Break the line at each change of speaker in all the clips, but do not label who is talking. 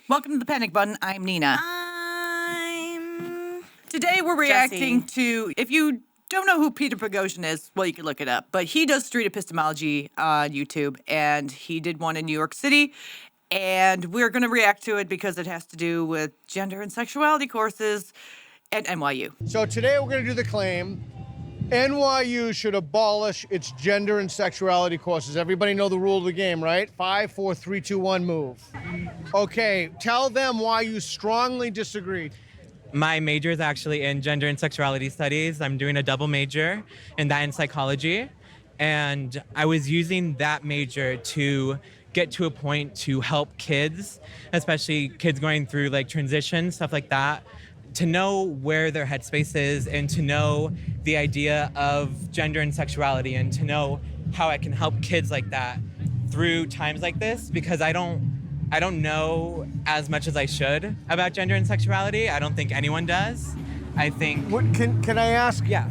Welcome to the Panic Button. I'm Nina. Today we're reacting to, if you don't know who Peter Boghossian is, well, you can look it up. But he does street epistemology on YouTube, and he did one in New York City. And we're going to react to it because it has to do with gender and sexuality courses at NYU.
So today we're going to do the claim, NYU should abolish its gender and sexuality courses. Everybody know the rule of the game, right? 5, 4, 3, 2, 1, move. Okay, tell them why you strongly disagree.
My major is actually in gender and sexuality studies. I'm doing a double major in that and psychology. And I was using that major to get to a point to help kids, especially kids going through like transition, stuff like that, to know where their headspace is and to know the idea of gender and sexuality and to know how I can help kids like that through times like this, because I don't know as much as I should about gender and sexuality. I don't think anyone does. I think...
Can I ask?
Yeah.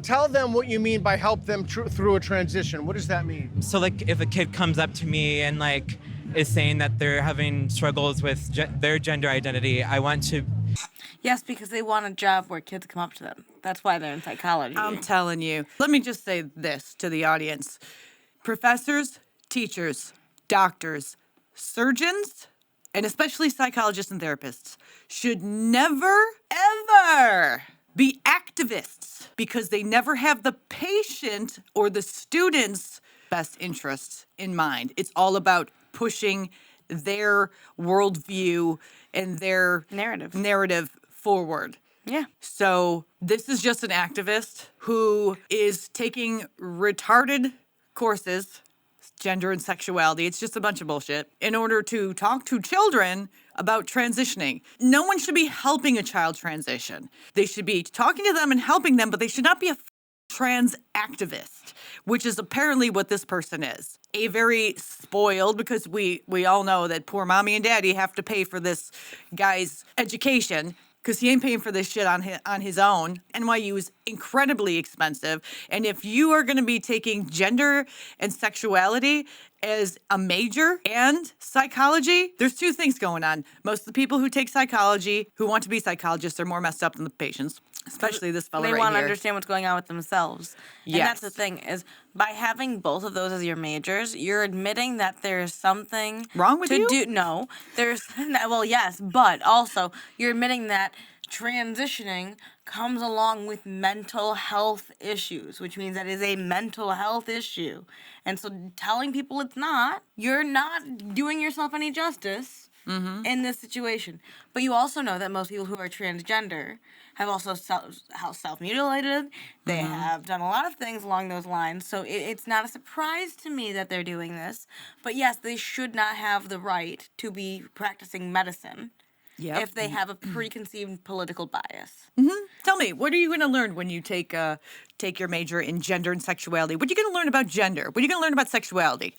Tell them what you mean by help them through a transition. What does that mean?
So like if a kid comes up to me and like is saying that they're having struggles with their gender identity, I want to...
Yes, because they want a job where kids come up to them. That's why they're in psychology.
I'm telling you. Let me just say this to the audience. Professors, teachers, doctors, surgeons, and especially psychologists and therapists should never, ever be activists because they never have the patient or the student's best interests in mind. It's all about pushing their worldview and their narrative forward.
Yeah.
So this is just an activist who is taking retarded courses, gender and sexuality, it's just a bunch of bullshit, in order to talk to children about transitioning. No one should be helping a child transition. They should be talking to them and helping them, but they should not be a trans activist, which is apparently what this person is. A very spoiled, because we all know that poor mommy and daddy have to pay for this guy's education because he ain't paying for this shit on his own. NYU is incredibly expensive. And if you are going to be taking gender and sexuality as a major and psychology, there's two things going on. Most of the people who take psychology, who want to be psychologists, are more messed up than the patients. Especially this fella right here.
They want to understand what's going on with themselves.
Yes.
And that's the thing, is by having both of those as your majors, you're admitting that there's something
wrong with you?
No, there's, well, yes, but also you're admitting that transitioning comes along with mental health issues, which means that it is a mental health issue. And so telling people it's not, you're not doing yourself any justice. Mm-hmm. In this situation. But you also know that most people who are transgender have also self-mutilated. They have done a lot of things along those lines. So it's not a surprise to me that they're doing this. But yes, they should not have the right to be practicing medicine if they have a preconceived political bias.
Mm-hmm. Tell me, what are you going to learn when you take your major in gender and sexuality? What are you going to learn about gender? What are you going to learn about sexuality?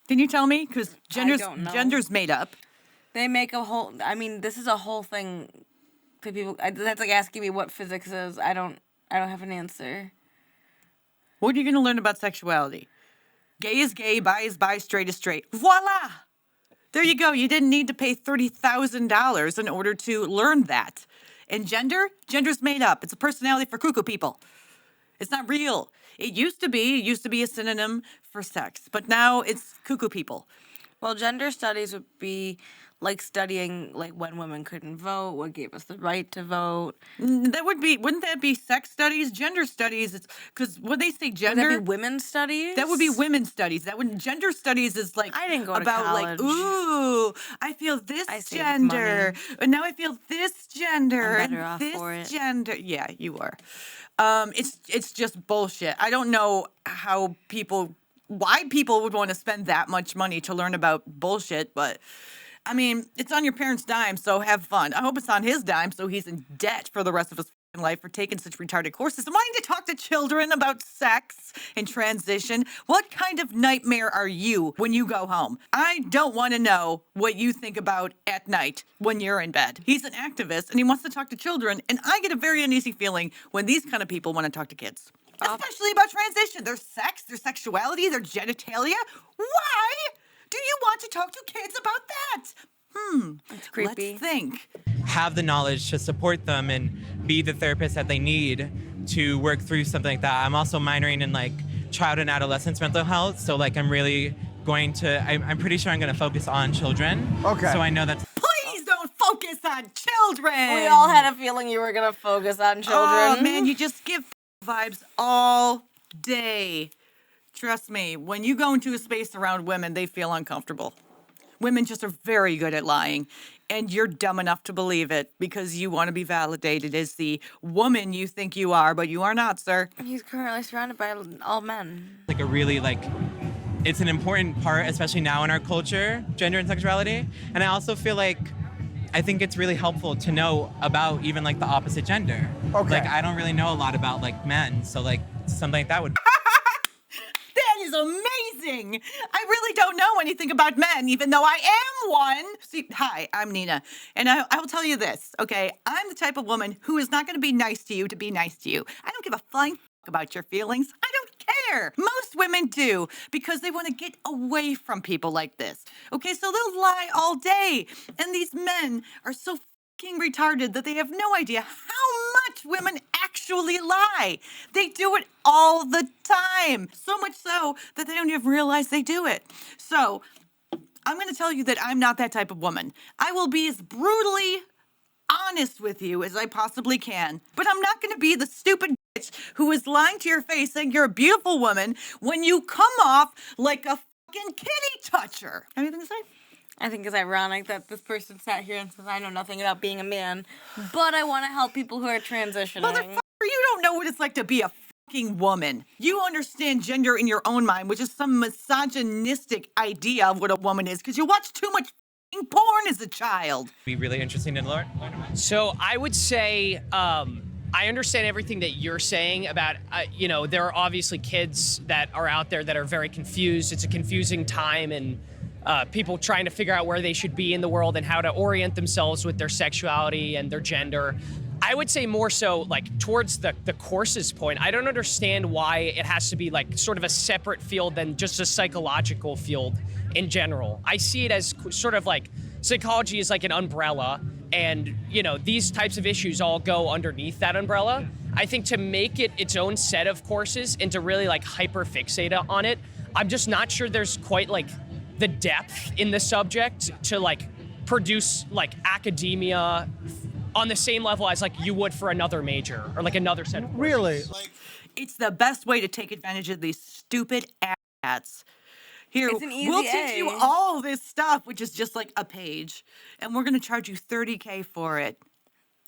Can you tell me? Because gender's made up.
They make a whole... I mean, this is a whole thing to people... That's like asking me what physics is. I don't have an answer.
What are you going to learn about sexuality? Gay is gay, bi is bi, straight is straight. Voila! There you go. You didn't need to pay $30,000 in order to learn that. And gender's made up. It's a personality for cuckoo people. It's not real. It used to be a synonym for sex, but now it's cuckoo people.
Well, gender studies would be like studying like when women couldn't vote, what gave us the right to vote.
Wouldn't that be sex studies? Gender studies, it's because when they say gender,
would that be women's studies?
That would be women's studies. Gender studies is like
I didn't go to
about
college.
Like, ooh, I feel this gender, and now I feel this gender,
I'm better
and
off
this
for it.
gender. Yeah, you are. It's just bullshit. I don't know why people would want to spend that much money to learn about bullshit, but I mean, it's on your parents' dime, so have fun. I hope it's on his dime, so he's in debt for the rest of his life for taking such retarded courses and wanting to talk to children about sex and transition. What kind of nightmare are you when you go home? I don't want to know what you think about at night when you're in bed. He's an activist, and he wants to talk to children, and I get a very uneasy feeling when these kind of people want to talk to kids. Especially about transition, their sex, their sexuality, their genitalia. Why do you want to talk to kids about that?
It's creepy.
let's think.
Have the knowledge to support them and be the therapist that they need to work through something like that. I'm also minoring in like child and adolescence mental health. So like I'm really going to, I'm pretty sure I'm going to focus on children.
Okay.
So I know that's
Please don't focus on children.
We all had a feeling you were gonna focus on children.
Oh man, you just give vibes all day. Trust me, when you go into a space around women, they feel uncomfortable. Women just are very good at lying, and you're dumb enough to believe it because you want to be validated as the woman you think you are, but you are not, sir.
He's currently surrounded by all men.
like a really like, it's an important part, especially now in our culture, gender and sexuality. And I also feel like, I think it's really helpful to know about even like the opposite gender.
Okay.
Like I don't really know a lot about like men, so like something like that would
That is amazing. I really don't know anything about men, even though I am one. See, hi, I'm Nina, and I will tell you this, okay? I'm the type of woman who is not going to be nice to you to be nice to you. I don't give a flying about your feelings. I don't care. Most women do because they want to get away from people like this. Okay, so they'll lie all day, and these men are so fucking retarded that they have no idea how much women actually lie. They do it all the time. So much so that they don't even realize they do it. So I'm going to tell you that I'm not that type of woman. I will be as brutally honest with you as I possibly can, but I'm not going to be the stupid bitch who is lying to your face saying you're a beautiful woman when you come off like a fucking kitty toucher. Anything to say?
I think it's ironic that this person sat here and says, I know nothing about being a man, but I want to help people who are transitioning.
Motherfucker, you don't know what it's like to be a fucking woman. You understand gender in your own mind, which is some misogynistic idea of what a woman is because you watch too much fucking porn as a child.
be really interesting to learn about.
So I would say I understand everything that you're saying about, there are obviously kids that are out there that are very confused. It's a confusing time and people trying to figure out where they should be in the world and how to orient themselves with their sexuality and their gender. I would say more so like towards the course's point. I don't understand why it has to be like sort of a separate field than just a psychological field in general. I see it as sort of like psychology is like an umbrella and, these types of issues all go underneath that umbrella. I think to make it its own set of courses and to really like hyper fixate on it, I'm just not sure there's quite like the depth in the subject to like produce like academia on the same level as like you would for another major or like another set of courses.
Really?
It's the best way to take advantage of these stupid ads. Here,
It's an easy
we'll teach you
A.
all this stuff, which is just like a page, and we're going to charge you $30K for it.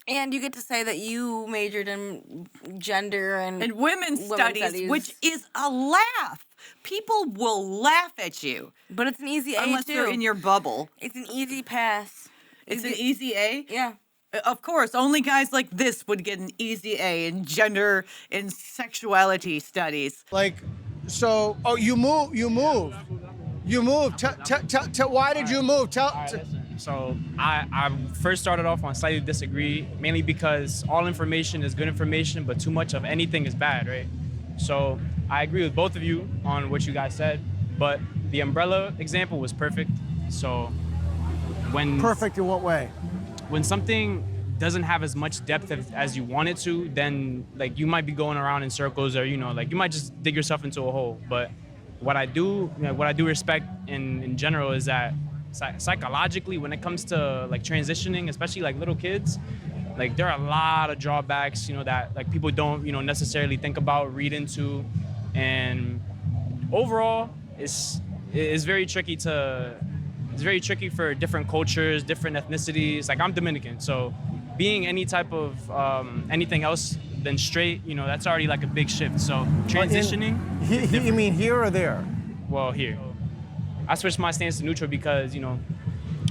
And you get to say that you majored in gender and
women's studies, which is a laugh. People will laugh at you
but it's an easy A
unless
too.
you're in your bubble.
It's an easy pass.
It's an easy A?
Yeah.
Of course, only guys like this would get an easy A in gender and sexuality studies.
Like, so, you moved. Why did you move?
So I first started off on slightly disagree, mainly because all information is good information, but too much of anything is bad, right? So I agree with both of you on what you guys said, but the umbrella example was perfect. So
Perfect in what way?
when something doesn't have as much depth as you want it to, then like you might be going around in circles or, like you might just dig yourself into a hole. But what I do respect in general is that psychologically, when it comes to like transitioning, especially like little kids, like there are a lot of drawbacks, that like people don't, necessarily think about, read into, and overall, it's very tricky for different cultures, different ethnicities. Like I'm Dominican, so being any type of anything else than straight, that's already like a big shift. So transitioning.
You mean here or there?
Well, here. I switched my stance to neutral because,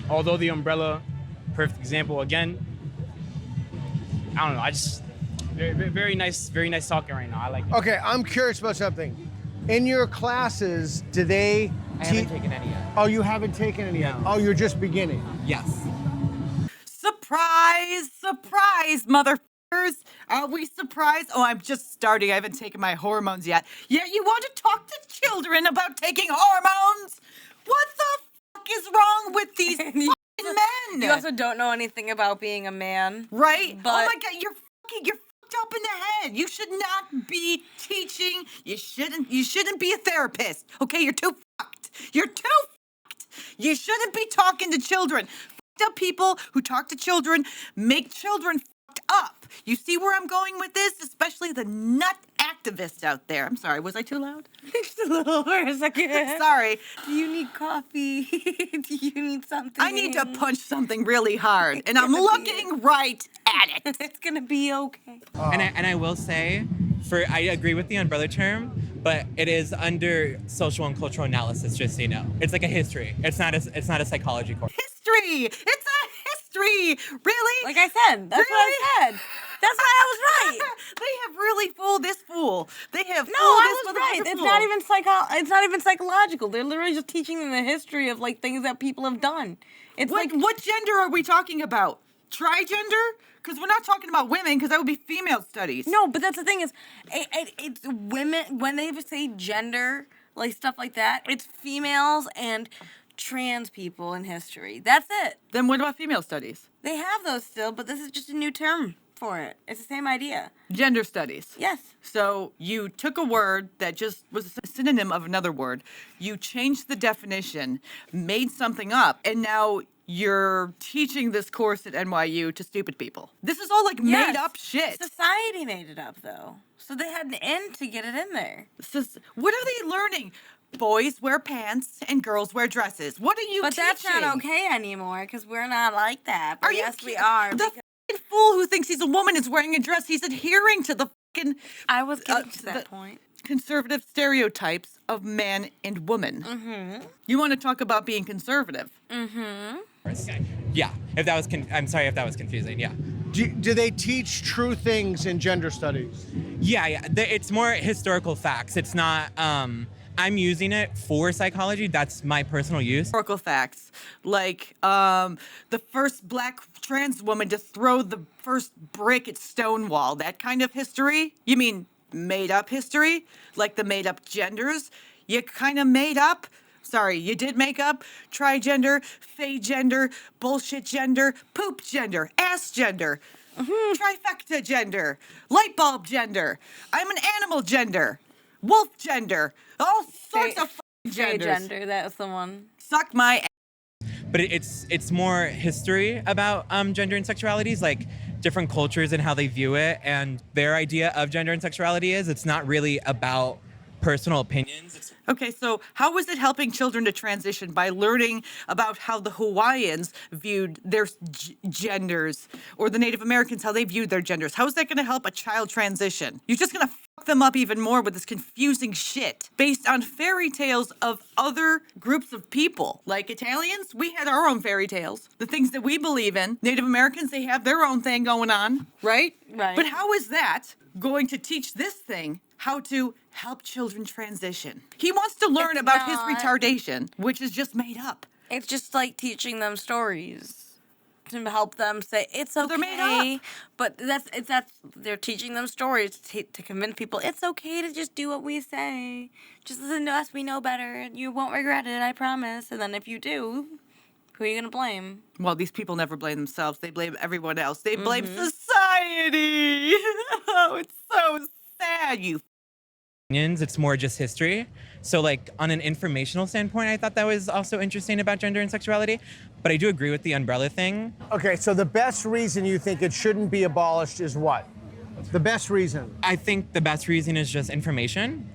although the umbrella, perfect example again, I don't know, I just, very nice talking right now. I like it.
Okay, I'm curious about something. In your classes, do they
I haven't taken any yet.
Oh, you haven't taken any yet?
No.
Oh, you're just beginning.
Yes.
Surprise, surprise, motherfuckers. Are we surprised? Oh, I'm just starting. I haven't taken my hormones yet. Yet you want to talk to children about taking hormones? What the fuck is wrong with these fucking men?
You also don't know anything about being a man.
Right?
But
Oh my God, you're fucked up in the head. You should not be teaching. You shouldn't be a therapist. Okay, you're too fucked. You're too fucked. You shouldn't be talking to children. Fucked up people who talk to children make children fucked up. You see where I'm going with this? Especially the nut activists out there. I'm sorry, was I too loud?
just a little for a second.
Sorry.
Do you need coffee? Do you need something?
I need to punch something really hard, and I'm looking right at it.
It's gonna be okay.
And I will say, I agree with the umbrella term, but it is under social and cultural analysis. Just so you know, it's like a history. It's not a psychology course.
History. It's a history. Really?
Like I said, that's what I said. That's why I was right.
They have really fooled this fool. They have
No,
fooled
I
this
was right.
motherfucker
It's
fool.
not even It's not even psychological. They're literally just teaching them the history of like things that people have done. It's
What gender are we talking about? Trigender? Because we're not talking about women, because that would be female studies.
no, but that's the thing is, it's women when they say gender, like stuff like that. It's females and trans people in history. That's it.
Then what about female studies?
They have those still, but this is just a new term for it. It's the same idea.
Gender studies.
Yes.
So you took a word that just was a synonym of another word. You changed the definition, made something up, and now you're teaching this course at NYU to stupid people. This is all like made up shit.
Society made it up though, so they had an end to get it in there.
What are they learning? Boys wear pants and girls wear dresses. What are you
But
teaching?
that's not okay anymore because we're not like that. But
Are you
yes, we
kidding?
are.
The
because
fucking fool who thinks he's a woman is wearing a dress. He's adhering to the fucking
I was getting to
the
that point.
conservative stereotypes of man and woman. Mm-hmm. You want to talk about being conservative?
Yeah. If that was, I'm sorry if that was confusing. Yeah.
Do they teach true things in gender studies?
Yeah. It's more historical facts. It's not. I'm using it for psychology. That's my personal use.
Historical facts, like the first black trans woman to throw the first brick at Stonewall. That kind of history? You mean made up history? Like the made up genders? You kind of made up? Sorry, you did make up trigender, fey gender, bullshit gender, poop gender, ass gender, trifecta gender, light bulb gender. I'm an animal gender, wolf gender, all sorts of
Gay
genders.
gender, that's the one.
Suck my ass.
But it's more history about gender and sexualities, like different cultures and how they view it, and their idea of gender and sexuality is. It's not really about personal opinions.
Okay, so how is it helping children to transition by learning about how the Hawaiians viewed their genders, or the Native Americans, how they viewed their genders? How is that going to help a child transition? You're just going to fuck them up even more with this confusing shit based on fairy tales of other groups of people. Like Italians, we had our own fairy tales, the things that we believe in. Native Americans, they have their own thing going on, right?
Right.
But how is that going to teach this thing how to help children transition? He wants to learn
It's
about his
not.
retardation, which is just made up.
It's just like teaching them stories to help them say it's okay.
they're made up.
But that's they're teaching them stories to convince people it's okay to just do what we say. Just listen to us. We know better. You won't regret it. I promise. And then if you do, who are you gonna blame?
Well, these people never blame themselves. They blame everyone else. They blame society. Oh, it's so sad, you.
It's more just history. So like on an informational standpoint, I thought that was also interesting about gender and sexuality. But I do agree with the umbrella thing.
Okay, so the best reason you think it shouldn't be abolished is what? The best reason?
I think the best reason is just information.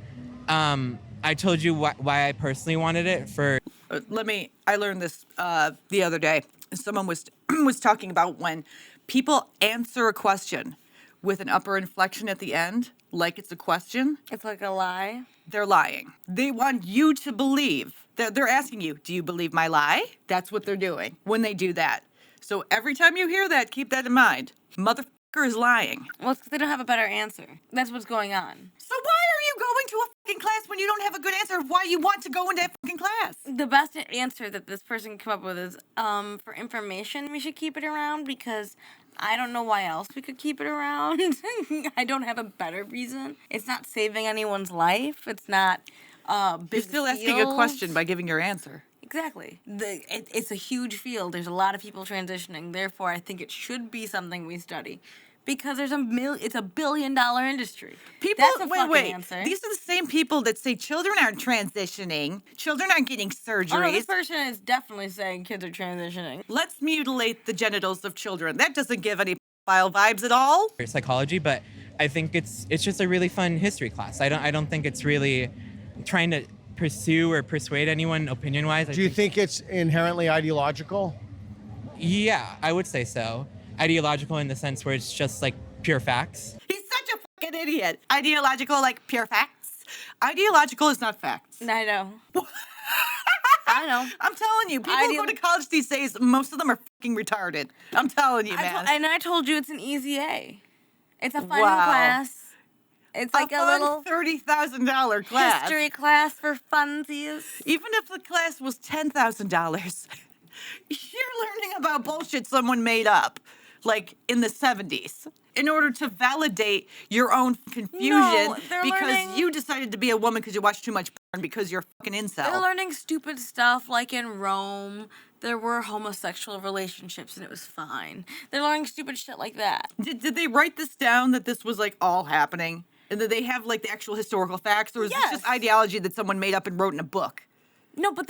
I told you why I personally wanted it for.
I learned this the other day. Someone was talking about when people answer a question with an upper inflection at the end, like it's a question,
It's like a lie.
they're lying. They want you to believe. They're asking you, do you believe my lie? That's what they're doing when they do that. So every time you hear that, keep that in mind. Motherfucker is lying.
Well, it's 'cause they don't have a better answer. That's what's going on.
So why are you going to a fucking class when you don't have a good answer of why you want to go into that fucking class?
The best answer that this person can come up with is, for information, we should keep it around because I don't know why else we could keep it around. I don't have a better reason. It's not saving anyone's life. It's not
You're still asking a question by giving your answer.
Exactly. It's a huge field. There's a lot of people transitioning. Therefore, I think it should be something we study. Because it's a $1 billion industry.
People,
That's a
wait,
fucking
wait.
answer.
These are the same people that say children aren't transitioning, children aren't getting surgeries.
Oh, no, this person is definitely saying kids are transitioning.
Let's mutilate the genitals of children. That doesn't give any pedophile vibes at all.
Psychology, but I think it's just a really fun history class. I don't think it's really trying to pursue or persuade anyone opinion-wise.
Do you think it's inherently ideological?
Yeah, I would say so. Ideological in the sense where it's just like pure facts.
He's such a fucking idiot. Ideological, like pure facts. Ideological is not facts.
I know. I know.
I'm telling you, people who go to college these days, most of them are fucking retarded. I'm telling you, man.
I told you it's an easy A. It's a fun
Wow.
class. It's like a little
$30,000 class.
history class for funsies.
Even if the class was $10,000, you're learning about bullshit someone made up, like in the 70s, in order to validate your own confusion
No, they're
because
learning-
you decided to be a woman because you watched too much porn because you're a fucking incel.
They're learning stupid stuff like in Rome, there were homosexual relationships and it was fine. They're learning stupid shit like that.
Did they write this down that this was like all happening? And that they have like the actual historical facts? Or is this just
Yes.
ideology that someone made up and wrote in a book?
No, but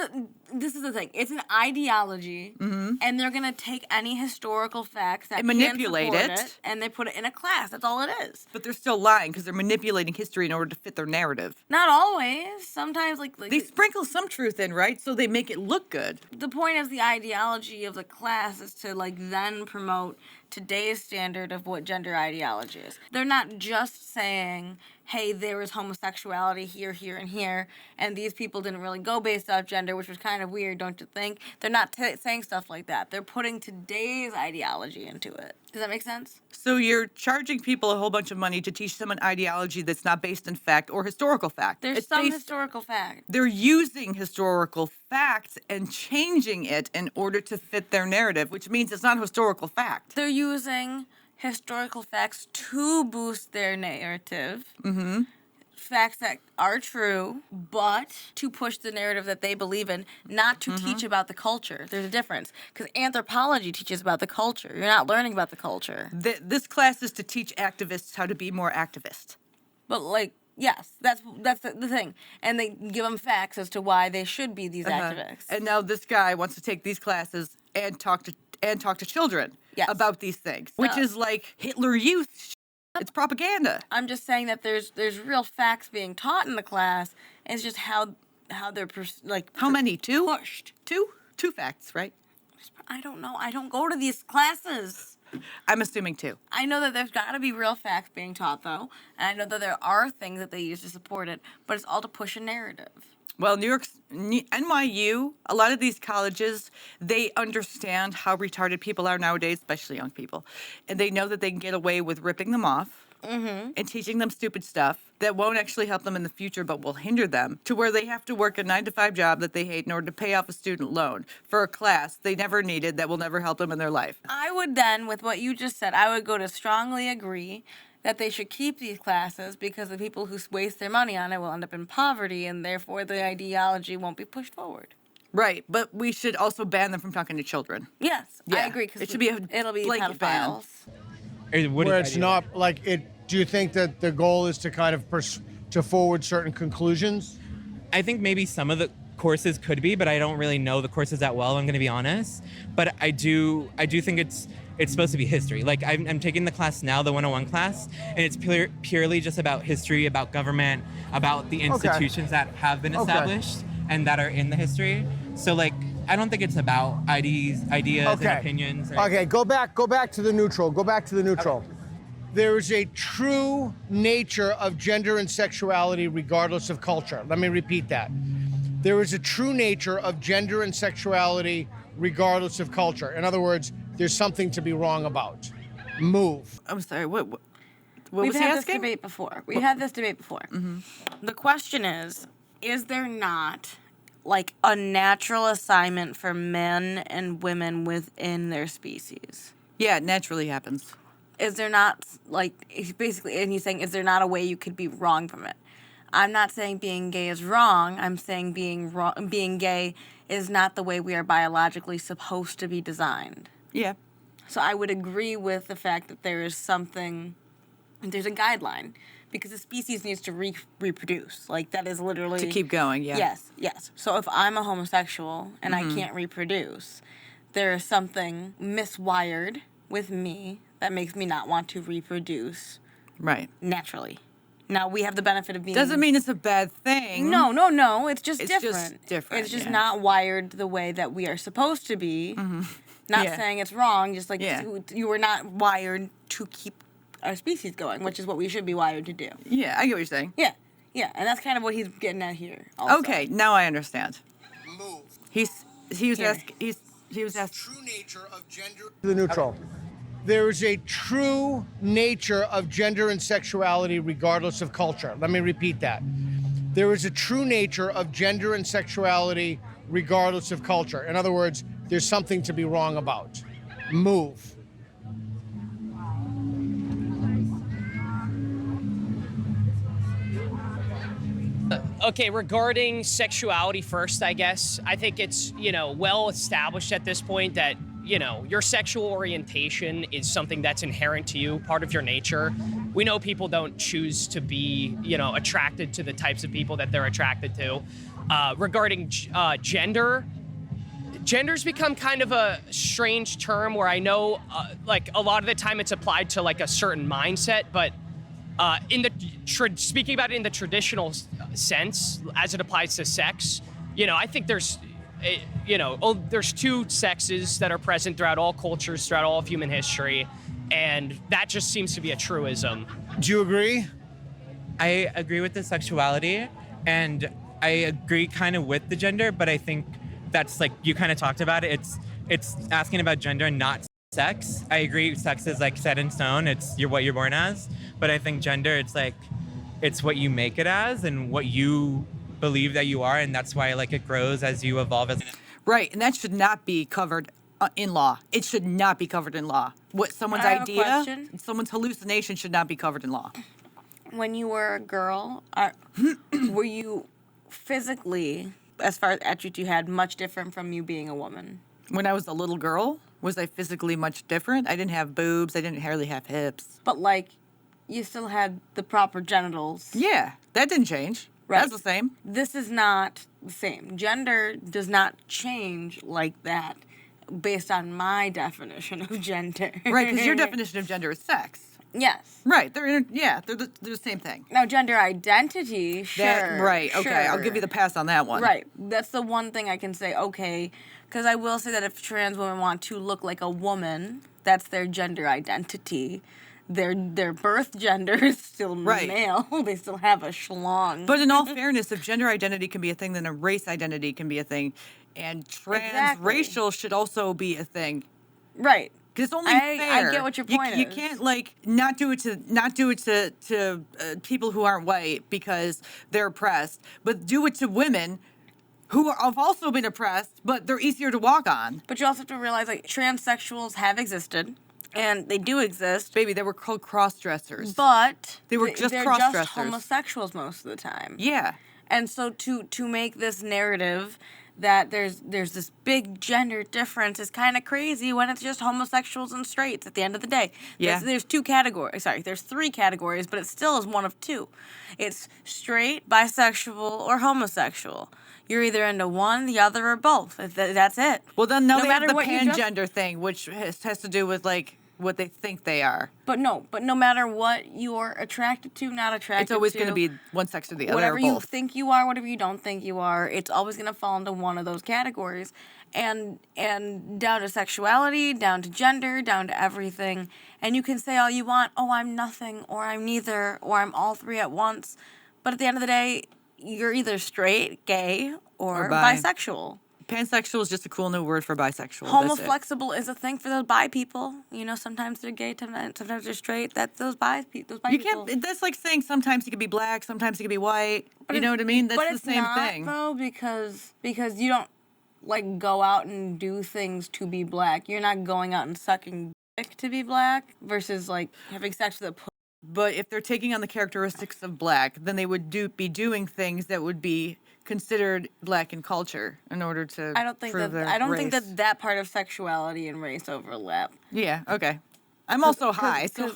this is the thing. It's an ideology, and they're gonna take any historical facts that
And
can
manipulate
support
it.
and they put it in a class. That's all it is.
But they're still lying because they're manipulating history in order to fit their narrative.
Not always. Sometimes, like
They sprinkle some truth in, right? So they make it look good.
the point of the ideology of the class is to like then promote today's standard of what gender ideology is. They're not just saying, hey, there is homosexuality here, here, and here, and these people didn't really go based off gender, which was kind of weird, don't you think? They're not saying stuff like that. They're putting today's ideology into it. Does that make sense?
So you're charging people a whole bunch of money to teach them an ideology that's not based in fact or historical fact.
There's
It's
some
based-
historical fact.
They're using historical facts and changing it in order to fit their narrative, which means it's not historical fact.
They're using historical facts to boost their narrative. Mm-hmm. Facts that are true, but to push the narrative that they believe in, not to teach about the culture. There's a difference. Because anthropology teaches about the culture. You're not learning about the culture.
This class is to teach activists how to be more activist.
But, like, yes, that's the thing. And they give them facts as to why they should be these activists.
And now this guy wants to take these classes and talk to children
Yes.
about these things, which is like Hitler Youth. It's propaganda.
I'm just saying that there's real facts being taught in the class. It's just how they're
How many? Two?
pushed.
Two facts, right?
I don't know. I don't go to these classes.
I'm assuming two.
I know that there's got to be real facts being taught, though, and I know that there are things that they use to support it, but it's all to push a narrative.
Well, NYU, a lot of these colleges, they understand how retarded people are nowadays, especially young people. And they know that they can get away with ripping them off and teaching them stupid stuff that won't actually help them in the future, but will hinder them to where they have to work a 9-to-5 job that they hate in order to pay off a student loan for a class they never needed that will never help them in their life.
I would then, with what you just said, I would go to strongly agree that they should keep these classes because the people who waste their money on it will end up in poverty, and therefore the ideology won't be pushed forward.
Right, but we should also ban them from talking to children.
Yes, I
Yeah,
agree. Because
it should be a
it'll be
blanket ban.
pedophiles.
Where it's not like it. Do you think that the goal is to kind of to forward certain conclusions?
I think maybe some of the courses could be, but I don't really know the courses that well. I'm going to be honest, but I do think it's supposed to be history. Like I'm taking the class now, the 101 class, and it's purely just about history, about government, about the institutions that have been established and that are in the history. So like I don't think it's about ideas and opinions.
Okay, go back to the neutral. Go back to the neutral. There is a true nature of gender and sexuality regardless of culture. Let me repeat that. There is a true nature of gender and sexuality regardless of culture. In other words, there's something to be wrong about. Move.
I'm sorry, what
We've
was he
had this
asking?
debate before. We've had this debate before. Mm-hmm. The question is there not like a natural assignment for men and women within their species?
Yeah, it naturally happens.
Is there not he's basically, and he's saying, is there not a way you could be wrong from it? I'm not saying being gay is wrong. I'm saying being gay is not the way we are biologically supposed to be designed.
Yeah.
So I would agree with the fact that there's a guideline, because the species needs to reproduce. Like, that is literally...
To keep going, yeah.
Yes. So if I'm a homosexual and I can't reproduce, there is something miswired with me that makes me not want to reproduce
Right.
naturally. Now, we have the benefit of being...
Doesn't mean it's a bad thing.
No. It's just
It's
different.
just different,
It's just
yeah.
not wired the way that we are supposed to be. Not
Yeah.
saying it's wrong, just like
Yeah.
you were not wired to keep our species going, which is what we should be wired to do.
Yeah, I get what you're saying.
Yeah, and that's kind of what he's getting at here. Also.
Okay, now I understand.
Move.
He was
Here.
asking. He was asking.
True nature of gender. The neutral. There is a true nature of gender and sexuality regardless of culture. Let me repeat that. There is a true nature of gender and sexuality regardless of culture. In other words, there's something to be wrong about. Move.
Okay, regarding sexuality first, I guess, I think it's, well established at this point that, your sexual orientation is something that's inherent to you, part of your nature. We know people don't choose to be, attracted to the types of people that they're attracted to. Regarding gender's become kind of a strange term where I know, a lot of the time it's applied to, a certain mindset, but speaking about it in the traditional sense, as it applies to sex, I think there's two sexes that are present throughout all cultures, throughout all of human history, and that just seems to be a truism.
Do you agree?
I agree with the sexuality, and I agree kind of with the gender, but I think that's you kind of talked about it. It's asking about gender and not sex. I agree sex is set in stone. It's what you're born as. But I think gender, it's what you make it as and what you believe that you are, and that's why it grows as you evolve as.
Right, and that should not be covered in law. It should not be covered in law. What someone's
I have a
idea,
question.
someone's hallucination should not be covered in law.
When you were a girl, were you physically, as far as attributes you had, much different from you being a woman?
When I was a little girl, was I physically much different? I didn't have boobs. I didn't hardly have hips.
But you still had the proper genitals.
Yeah, that didn't change.
Right.
That's the same.
This is not the same. Gender does not change like that based on my definition of gender.
Right, because your definition of gender is sex.
Yes.
Right, they're the same thing.
Now, gender identity, sure.
Right, okay, I'll
sure.
give you the pass on that one.
Right. That's the one thing I can say, okay, because I will say that if trans women want to look like a woman, that's their gender identity. Their birth gender is still
Right.
male. They still have a schlong.
But in all fairness, if gender identity can be a thing, then a race identity can be a thing. And transracial should also be a thing.
Right.
Because it's only
I
fair.
get what your point
You
is.
can't not do it to people who aren't white because they're oppressed, but do it to women who have also been oppressed, but they're easier to walk on.
But you also have to realize, transsexuals have existed, and they do exist.
Baby, they were called cross-dressers.
But
They were just
they're
cross-dressers.
just homosexuals most of the time.
Yeah.
And so to make this narrative that there's this big gender difference is kind of crazy when it's just homosexuals and straights at the end of the day.
Yeah.
There's two categories. Sorry, there's three categories, but it still is one of two. It's straight, bisexual, or homosexual. You're either into one, the other, or both. That's it.
Well, then now
No
they have
matter
the
what you just-
pangender thing, which has to do with, what they think they are.
But no matter what you're attracted to, not attracted
It's always
to.
going to be one sex or the other,
Whatever
or
you
both.
think you are, whatever you don't think you are, it's always going to fall into one of those categories. And down to sexuality, down to gender, down to everything. And you can say all you want, oh, I'm nothing, or I'm neither, or I'm all three at once. But at the end of the day, you're either straight, gay, or
bi.
bisexual.
Pansexual is just a cool new word for bisexual. That's it.
Homoflexible is a thing for those bi people. Sometimes they're gay, sometimes they're straight. That's those bi people.
You can't. That's like saying sometimes he could be black, sometimes he could be white. You know what I mean? That's
but
the
it's
same
not,
thing.
though, because you don't go out and do things to be black. You're not going out and sucking dick to be black versus having sex with a pussy.
But if they're taking on the characteristics of black, then they would be doing things that would be considered black in culture in order to
I don't think
prove
that
their
I don't
race.
think that that part of sexuality and race overlap.
Yeah, okay. I'm also high, so...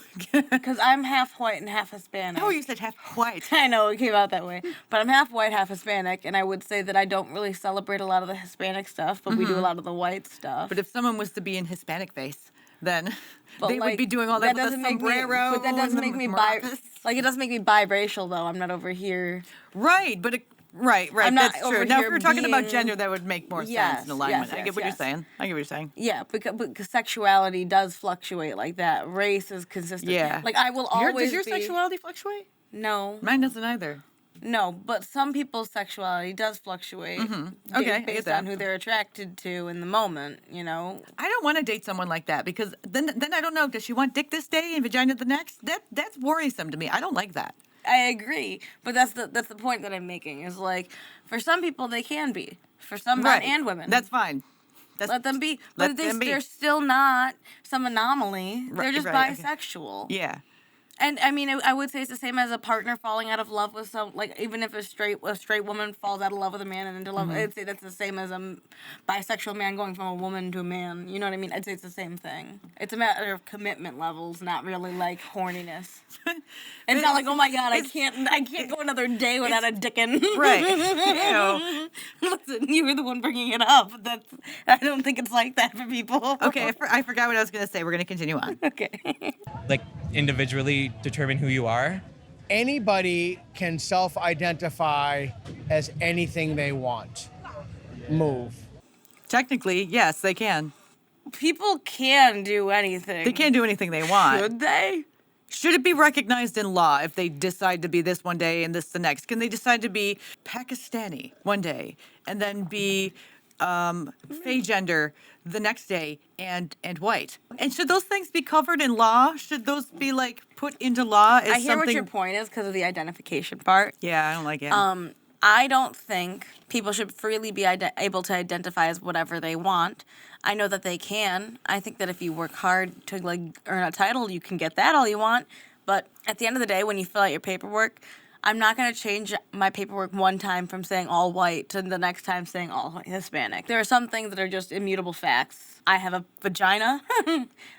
Because I'm half white and half Hispanic.
Oh, you said half white.
I know it came out that way, but I'm half white, half Hispanic, and I would say that I don't really celebrate a lot of the Hispanic stuff, but we do a lot of the white stuff.
But if someone was to be in Hispanic face, then
But,
they would
like,
be doing all that with a
doesn't make me-
sombrero.
But that doesn't
and
make
the
me
maracas.
like it doesn't make me biracial though. I'm not over here.
Right, but right.
I'm not
That's
over
true. Now, if
here
we're talking about
being-
gender, that would make more sense
Yes,
in alignment.
yes,
I get
yes,
what
yes.
you're saying. I get what you're saying.
Yeah, because sexuality does fluctuate like that. Race is consistent.
Yeah.
Like I will always
Does your
be,
sexuality fluctuate?
No,
Mine doesn't either.
no, but some people's sexuality does fluctuate.
Okay, I get
based
that.
on who they're attracted to in the moment. You know,
I don't want to date someone like that because then I don't know. Does she want dick this day and vagina the next? That's worrisome to me. I don't like that.
I agree, but that's the point that I'm making. Is like for some people they can be, for some men and women.
That's fine.
Let them be,
let
but
them be.
they're still not some anomaly. They're just
right, okay.
bisexual.
Yeah.
And I mean, I would say it's the same as a partner falling out of love with some, like even if a straight woman falls out of love with a man and into love, I'd say that's the same as a bisexual man going from a woman to a man. You know what I mean? I'd say it's the same thing. It's a matter of commitment levels, not really like horniness. And it's not like, oh my god, I can't go another day without a dickin'.
Right. Ew.
Listen, you were the one bringing it up. I don't think it's like that for people.
Okay, I forgot what I was going to say. We're going to continue on.
Okay.
Like individually determine who you are.
Anybody can self-identify as anything they want. Move.
Technically, yes, they can.
People can do anything.
They can't do anything they want.
Should they?
Should it be recognized in law if they decide to be this one day and this the next? Can they decide to be Pakistani one day and then be fey gender the next day and white? And should those things be covered in law? Should those be like put into law as
I hear
something?
what your point is because of the identification part.
Yeah, I don't like it.
I don't think people should freely be able to identify as whatever they want. I know that they can. I think that if you work hard to like earn a title, you can get that all you want. But at the end of the day, when you fill out your paperwork, I'm not going to change my paperwork one time from saying all white to the next time saying all Hispanic. There are some things that are just immutable facts. I have a vagina.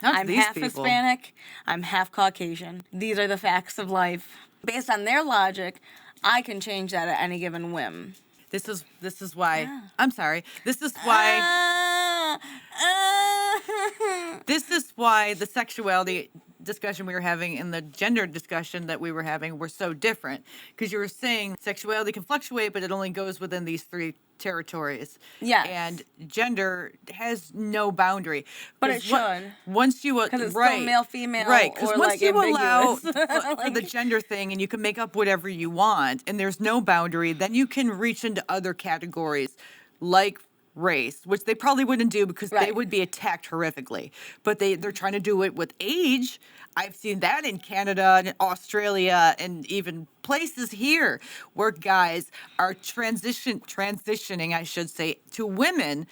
I'm
these
half
people.
Hispanic. I'm half Caucasian. These are the facts of life. Based on their logic, I can change that at any given whim.
This is why. I'm sorry. This is why. This is why the sexuality discussion we were having and the gender discussion that we were having were so different. Because you were saying sexuality can fluctuate, but it only goes within these three territories.
Yes.
And gender has no boundary.
But it
'Cause what-
should.
Once you
Because it's
right,
still male, female,
right? Because
or
once
like
you allow
ambiguous.
for the gender thing, and you can make up whatever you want, and there's no boundary, then you can reach into other categories, like race, which they probably wouldn't do because they
Right.
would be attacked horrifically. But they're trying to do it with age. I've seen that in Canada and Australia and even places here where guys are transitioning, I should say, to women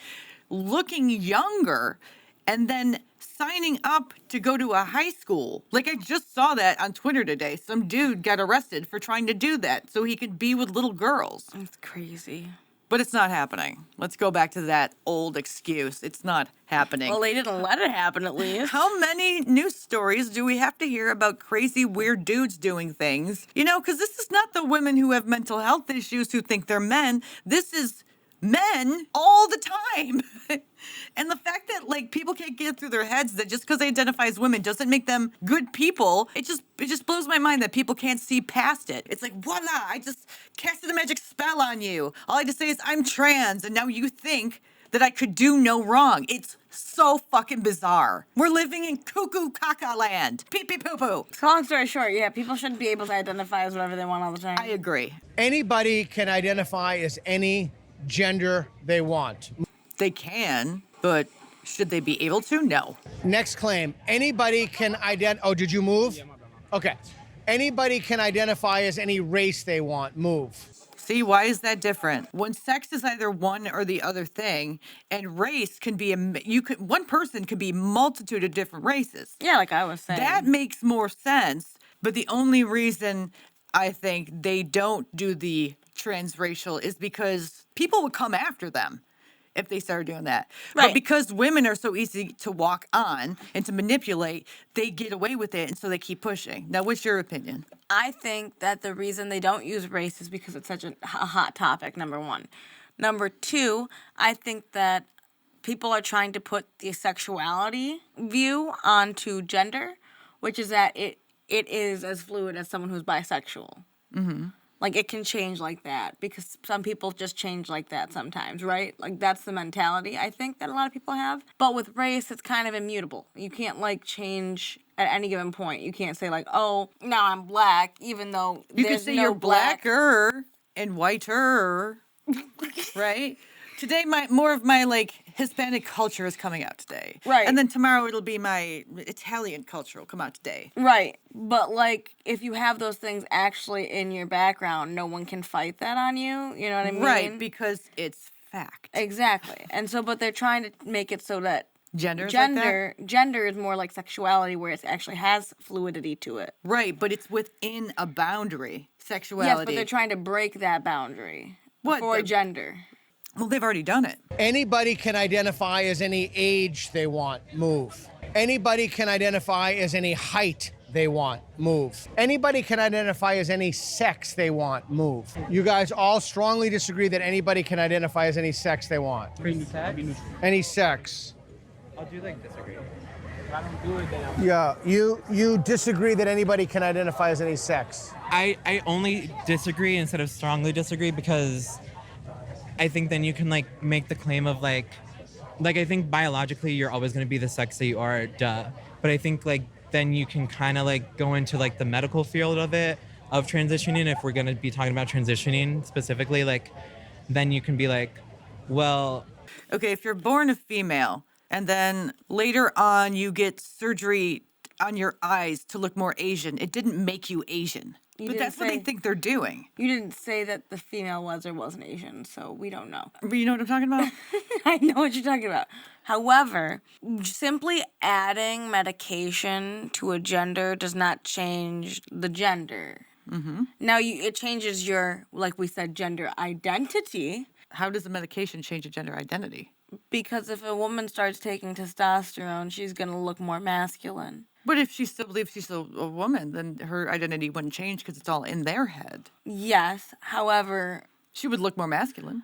looking younger and then signing up to go to a high school. Like I just saw that on Twitter today. Some dude got arrested for trying to do that so he could be with little girls.
It's crazy.
But it's not happening. Let's go back to that old excuse. It's not happening.
Well, they didn't let it happen at least.
How many news stories do we have to hear about crazy, weird dudes doing things? You know, because this is not the women who have mental health issues who think they're men. This is men all the time. And the fact that like people can't get through their heads that just because they identify as women doesn't make them good people, it just blows my mind that people can't see past it. It's like, voila, I just casted a magic spell on you. All I had to say is I'm trans, and now you think that I could do no wrong. It's so fucking bizarre. We're living in cuckoo caca land. Pee pee poo poo.
So long story short, yeah, people shouldn't be able to identify as whatever they want all the time.
I agree.
Anybody can identify as any gender they want.
They can, but should they be able to? No.
Next claim. Anybody can Oh, did you move? Yeah, my bad. Okay. Anybody can identify as any race they want. Move.
See, why is that different? When sex is either one or the other thing, and race can be one person can be multitude of different races.
Yeah, like I was saying.
That makes more sense. But the only reason I think they don't do the transracial is because people would come after them if they started doing that. But
Right.
because women are so easy to walk on and to manipulate, they get away with it, and so they keep pushing. Now, what's your opinion?
I think that the reason they don't use race is because it's such a hot topic, number one. Number two, I think that people are trying to put the sexuality view onto gender, which is that it is as fluid as someone who's bisexual. Mm-hmm. Like, it can change like that because some people just change like that sometimes, right? Like, that's the mentality I think that a lot of people have. But with race, it's kind of immutable. You can't, like, change at any given point. You can't say, like, oh, now I'm black, even though
You
there's
could say
no
you're
black.
blacker and whiter, right? Today, more of my like Hispanic culture is coming out today,
Right.
And then tomorrow it'll be my Italian culture will come out today.
Right. But, like, if you have those things actually in your background, no one can fight that on you. You know what I mean?
Right, because it's fact.
Exactly. And so, but they're trying to make it so that
Gender is like that?
gender is more like sexuality, where it actually has fluidity to it.
Right, but it's within a boundary. Sexuality.
Yes, but they're trying to break that boundary
What
for
the-
gender.
Well, they've already done it.
Anybody can identify as any age they want. Move. Anybody can identify as any height they want. Move. Anybody can identify as any sex they want. Move. You guys all strongly disagree that anybody can identify as any sex they want. Any sex.
I'll do like disagree.
If I don't do it, then I'm
Yeah, you disagree that anybody can identify as any sex.
I only disagree instead of strongly disagree because I think then you can like make the claim of like I think biologically you're always going to be the sex that you are, duh. But I think like then you can kind of like go into like the medical field of it, of transitioning. If we're going to be talking about transitioning specifically, like then you can be like, well,
Okay, if you're born a female and then later on you get surgery on your eyes to look more Asian, it didn't make you Asian. But
didn't
that's what they
say-
think they're doing.
You didn't say that the female was or wasn't Asian, so we don't know.
But you know what I'm talking about?
I know what you're talking about. However, simply adding medication to a gender does not change the gender. Mm-hmm. Now, it changes your, like we said, gender identity.
How does the medication change a gender identity?
Because if a woman starts taking testosterone, she's going to look more masculine.
But if she still believes she's a woman, then her identity wouldn't change because it's all in their head.
Yes. However,
She would look more masculine.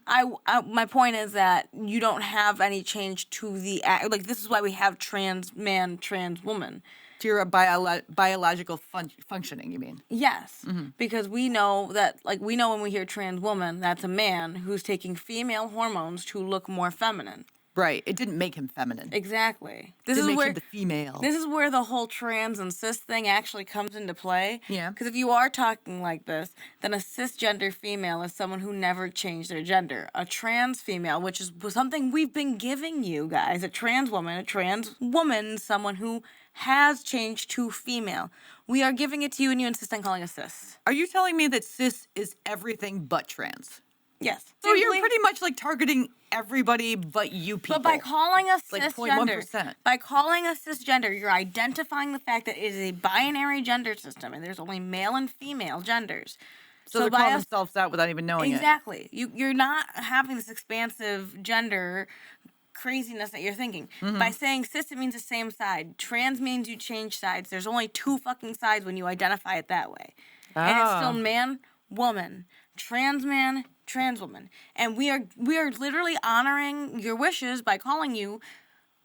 my point is that you don't have any change to the like. This is why we have trans man, trans woman.
To your biological functioning, you mean?
Yes, because we know that, like, we know when we hear trans woman, that's a man who's taking female hormones to look more feminine.
Right. It didn't make him feminine.
Exactly.
It didn't make him the female.
This is where the whole trans and cis thing actually comes into play.
Yeah.
Because if you are talking like this, then a cisgender female is someone who never changed their gender. A trans female, which is something we've been giving you guys, a trans woman, someone who has changed to female. We are giving it to you, and you insist on calling us cis.
Are you telling me that cis is everything but trans?
Yes.
So you're
Simply-
pretty much like targeting everybody but you people.
But by calling us
Like
cisgender,
0.1%.
by calling us cisgender, you're identifying the fact that it is a binary gender system, and there's only male and female genders.
so they're
by
calling
us-
themselves out without even knowing it.
Exactly. You're not having this expansive gender craziness that you're thinking.
Mm-hmm.
By saying cis, it means the same side. Trans means you change sides. There's only two fucking sides when you identify it that way. And it's still man, woman, trans man, trans woman. And we are literally honoring your wishes by calling you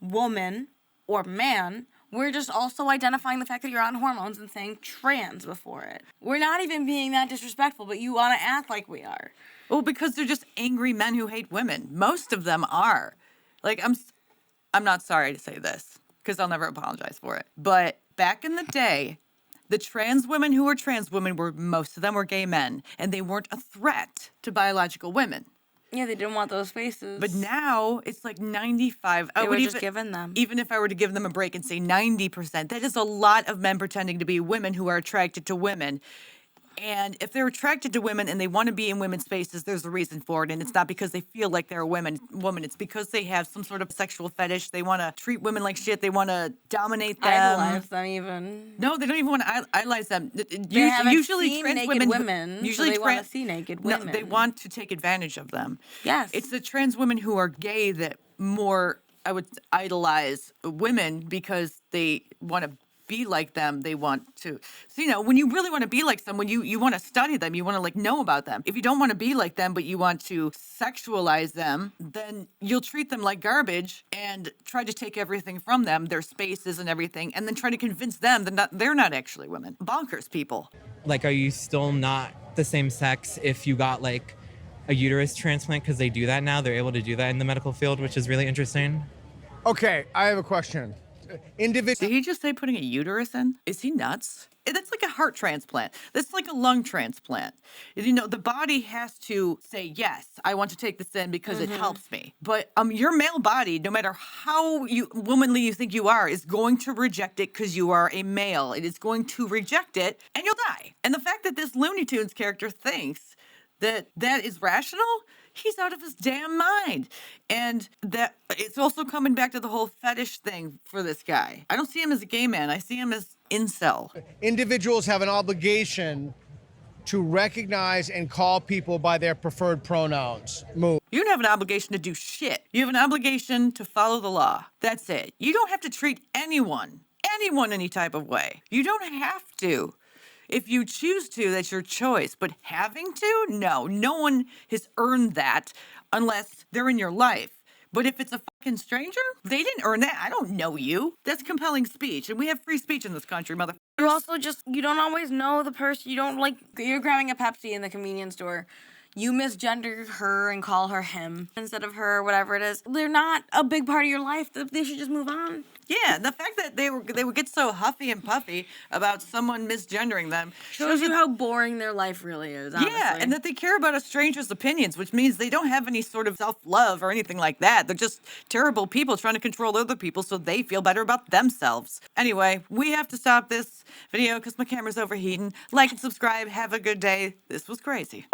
woman or man. We're just also identifying the fact that you're on hormones and saying trans before it. We're not even being that disrespectful, but you want to act like we are.
Well, because they're just angry men who hate women. Most of them are. Like, I'm not sorry to say this because I'll never apologize for it. But back in the day, the trans women who were trans women most of them were gay men, and they weren't a threat to biological women.
Yeah, they didn't want those faces.
But now it's like 95.
They
I
were
would
just
even,
giving them.
Even if I were to give them a break and say 90%, that is a lot of men pretending to be women who are attracted to women. And if they're attracted to women and they want to be in women's spaces, there's a reason for it. And it's not because they feel like they're a woman. It's because they have some sort of sexual fetish. They want to treat women like shit. They want to dominate them.
Idolize them even.
No, they don't even want to idolize them.
They haven't
Usually
seen
trans
naked
women,
so
usually
they want to
trans-
see naked
No,
women.
they want to take advantage of them.
Yes.
It's the trans women who are gay that more, I would idolize women because they want to be like them. They want to, so, when you really want to be like someone, you want to study them. You want to like know about them. If you don't want to be like them, but you want to sexualize them, then you'll treat them like garbage and try to take everything from them, their spaces and everything, and then try to convince them that they're not actually women. Bonkers people.
Like, are you still not the same sex if you got like a uterus transplant? Because they do that now. They're able to do that in the medical field, which is really interesting.
Okay, I have a question.
Did he just say putting a uterus in? Is he nuts? That's like a heart transplant. That's like a lung transplant. The body has to say, yes, I want to take this in because it helps me. But your male body, no matter how womanly you think you are, is going to reject it because you are a male. It is going to reject it and you'll die. And the fact that this Looney Tunes character thinks that is rational, he's out of his damn mind. And that it's also coming back to the whole fetish thing for this guy. I don't see him as a gay man. I see him as incel.
Individuals have an obligation to recognize and call people by their preferred pronouns. Move.
You don't have an obligation to do shit. You have an obligation to follow the law. That's it. You don't have to treat anyone any type of way. You don't have to. If you choose to, that's your choice. But having to? No. No one has earned that unless they're in your life. But if it's a fucking stranger, they didn't earn that. I don't know you. That's compelling speech. And we have free speech in this country, motherfucker.
You also you don't always know the person. You don't you're grabbing a Pepsi in the convenience store. You misgender her and call her him instead of her, whatever it is. They're not a big part of your life. They should just move on.
Yeah, the fact that they would get so huffy and puffy about someone misgendering them
Shows you how boring their life really is, honestly.
Yeah, and that they care about a stranger's opinions, which means they don't have any sort of self-love or anything like that. They're just terrible people trying to control other people so they feel better about themselves. Anyway, we have to stop this video because my camera's overheating. Like and subscribe. Have a good day. This was crazy.